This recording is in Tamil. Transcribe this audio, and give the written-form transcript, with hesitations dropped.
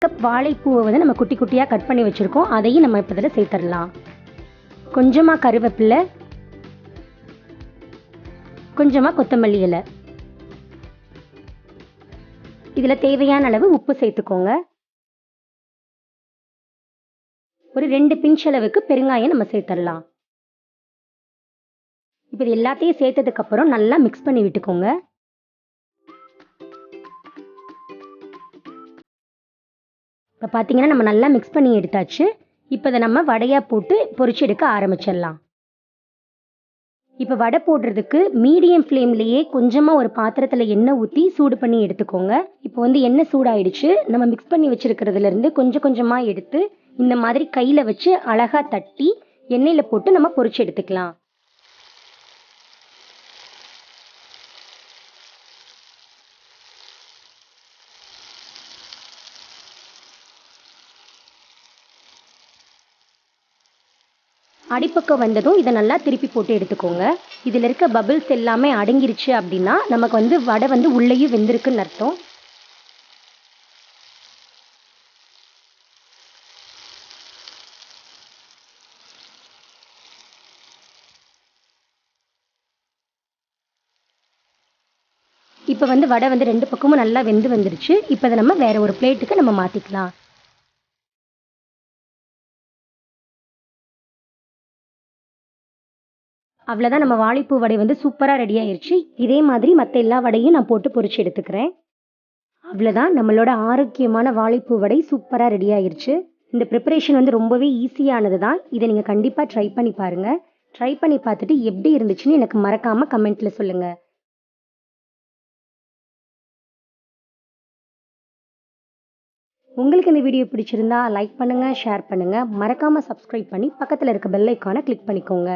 கப் வாழைப்பூவை வந்து நம்ம குட்டி குட்டியாக கட் பண்ணி வச்சுருக்கோம். அதையும் நம்ம இப்போ இதில் சேர்த்துடலாம். கொஞ்சமாக கருவேப்பிலை, கொஞ்சமாக கொத்தமல்லி இலை. இதில் தேவையான அளவு உப்பு சேர்த்துக்கோங்க. ஒரு 2 பிஞ்ச் அளவுக்கு பெருங்காயம் நம்ம சேர்த்துடலாம். இப்போ இது எல்லாத்தையும் சேர்த்ததுக்கப்புறம் நல்லா மிக்ஸ் பண்ணி விட்டுக்கோங்க. இப்போ பார்த்தீங்கன்னா நம்ம நல்லா மிக்ஸ் பண்ணி எடுத்தாச்சு. இப்போ இதை நம்ம வடையாக போட்டு பொரிச்சு எடுக்க ஆரம்பிச்சிடலாம். இப்போ வடை போடுறதுக்கு மீடியம் ஃப்ளேம்லேயே கொஞ்சமாக ஒரு பாத்திரத்தில் எண்ணெய் ஊற்றி சூடு பண்ணி எடுத்துக்கோங்க. இப்போ வந்து எண்ணெய் சூடாயிடுச்சு. நம்ம மிக்ஸ் பண்ணி வச்சுருக்கிறதுலேருந்து கொஞ்சம் கொஞ்சமாக எடுத்து இந்த மாதிரி கையில் வச்சு அழகாக தட்டி எண்ணெயில் போட்டு நம்ம பொரிச்சு எடுத்துக்கலாம். அடிப்பக்கம் வந்ததும் இதை நல்லா திருப்பி போட்டு எடுத்துக்கோங்க. இதில் இருக்க பபிள்ஸ் எல்லாமே அடங்கிருச்சு அப்படின்னா நமக்கு வந்து வடை வந்து உள்ளேயும் வெந்திருக்குன்னு அர்த்தம். இப்போ வந்து வடை வந்து 2 பக்கமும் நல்லா வெந்து வந்துருச்சு. இப்போ இதை நம்ம வேற ஒரு பிளேட்டுக்கு நம்ம மாற்றிக்கலாம். அவ்வளோதான், நம்ம வாழைப்பூ வடை வந்து சூப்பராக ரெடி ஆயிடுச்சு. இதே மாதிரி மற்ற எல்லா வடையும் நான் போட்டு பொரிச்சு எடுத்துக்கிறேன். அவ்வளோதான், நம்மளோட ஆரோக்கியமான வாழைப்பூ வடை சூப்பராக ரெடி ஆயிடுச்சு. இந்த ப்ரிப்பரேஷன் வந்து ரொம்பவே ஈஸியானது தான். இதை நீங்கள் கண்டிப்பாக ட்ரை பண்ணி பாருங்கள். ட்ரை பண்ணி பார்த்துட்டு எப்படி இருந்துச்சுன்னு எனக்கு மறக்காமல் கமெண்ட்டில் சொல்லுங்கள். உங்களுக்கு இந்த வீடியோ பிடிச்சிருந்தா லைக் பண்ணுங்கள், ஷேர் பண்ணுங்கள். மறக்காமல் சப்ஸ்கிரைப் பண்ணி பக்கத்தில் இருக்க பெல் ஐக்கானை கிளிக் பண்ணிக்கோங்க.